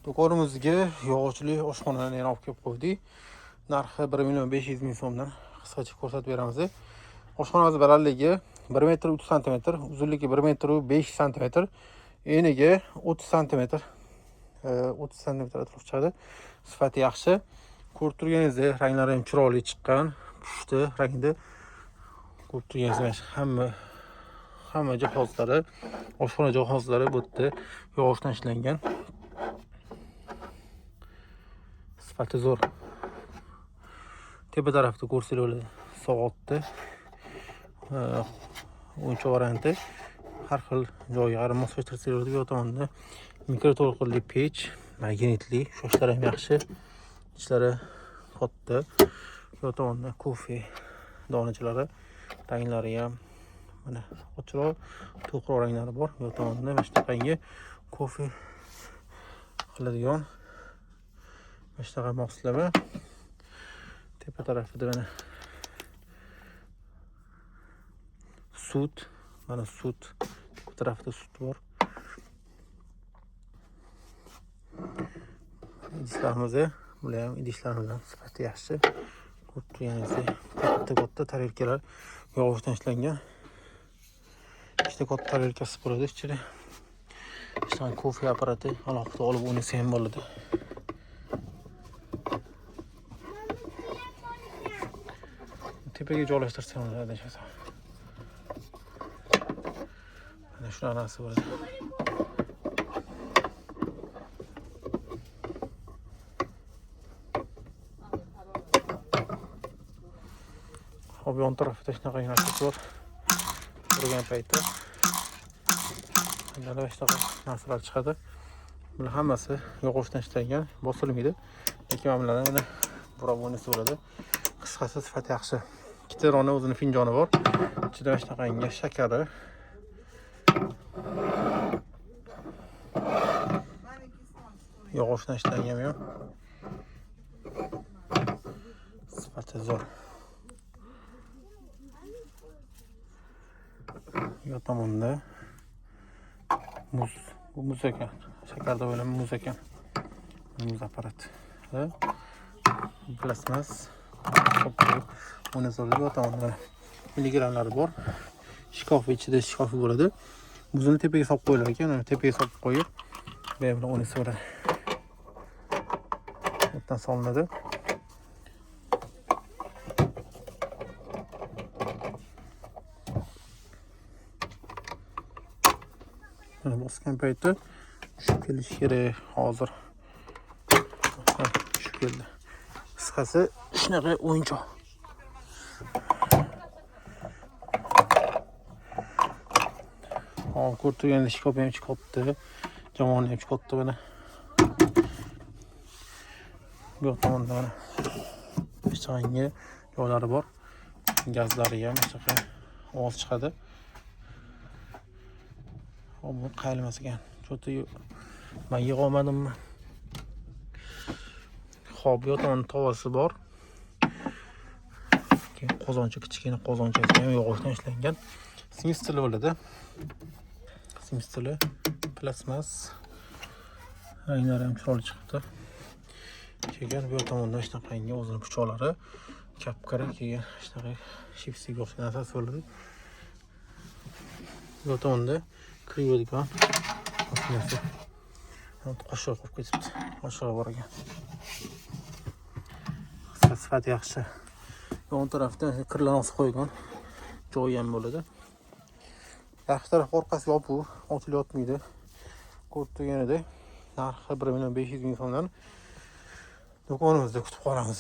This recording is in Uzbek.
Do'konimizga yog'ochli oshxonani yana olib kelib qo'ydik. Narxi 1.500.000 so'mdan qisqacha ko'rsatib beramiz. Oshxonamiz balandligi 1 metr 30 sm, uzunligi 1 metr 5 sm, eniga 30 sm, 30 sm atrof chiqadi. Sifati yaxshi. Ko'rib turganingizdek, ranglari ham chiroyli chiqqan, pushti rangda. Ko'rib turganingizdek, hamma jihozlari, oshxona jihozlari bu yerda yog'ochdan ishlangan. Sifati zo'r. Tepa tarafda ko'rsanglar bo'ladi. Soatda o'yinchoq varianti har xil joyga qarab moslashtirsangiz bo'ladi. Bu tomonda mikroto'lqinli pech, magnitli, shoshlari ham yaxshi, ichlari katta. Bu tomonda kofe donachalari, ranglari ham mana ochiqroq, to'qroq ranglari bor. Bu tomonda mana shunaqangi kofe qiladigan mana shunaqa moslama. Tepa tarafida mana sut, mana sut, bu tarafda sut bor. Idishlarimiz, bular ham idishlarimizdan sifati yaxshi. Ko'rib turganingizdek, katta tarelkalar yog'ochdan ishlangan. Ikkita katta tarelkasi bo'ladi ichida. Ishdan kofe apparati alohida olib o'ynasa ham bo'ladi. Tepaga joylashtirsam bo'ladi adashmasam. Mana shu narsa bo'ladi. Hop, yon tarafida shunaqa narsa bor. Turgan paytda mana shunaqa narsalar chiqadi. Bular hammasi yog'ochdan ishlangan, bosilmaydi. Lekin mana bularni mana burab o'ynasa bo'ladi. Qisqasi sifati yaxshi. Ikkita rona o'zini finjoni bor. Ichida shunaqangi shakari. Yog'ochdan ishlangan ham. Sifati zo'r. Bu tomonda muz ekan. Shakarda bo'lgan muz ekan. Muz apparat. Plasmas. Uni solib bu tomonda milligramlari bor. Shkaf ichida shkafi bo'ladi. Muzni tepaga solib qo'yilar ekan, uni tepaga solib qo'yib, bemalol uni so'radi. Bundan solinadi. Mana bosgan paytda shu kelishi kerak hozir. Shu keldi. Qisqasi shunaqa o'yinchoq. Ko'rib turganingizdek, shkaf ham chiqibdi, javoni ham chiqibdi mana. Bu tomonda mana ishchiligi joylari bor. Gazlari ham shunaqa ovoz chiqadi. Bu qayilmas ekan. Cho'ta men yig'a olmadimmi? Xo'p, bu tomonda tovasi bor. Keyin qozoncha, kichkina qozonchasi ham yog'ochdan ishlangan. Simiz stili bo'ladi. Simiz stili plasmas. Ranglari ham chiroyli chiqibdi. Keyin bu tomonda shunaqangi o'zini pichoqlari, kapkara keyin shunaqa shipsiga o'xshagan narsasi bo'ladi. Bu tomonda kiriydigan mashinasi. Qoshiq qilib ketibdi. Qoshiq bor ekan. Sifati yaxshi. Yon tarafda kirlarni osib qo'ygan joyi ham bo'ladi. Yaxshi taraf orqasi yopiq, ochilayotmaydi. Ko'rib turganidek, narxi 1.500.000 so'mdan do'konimizda kutib qolamiz.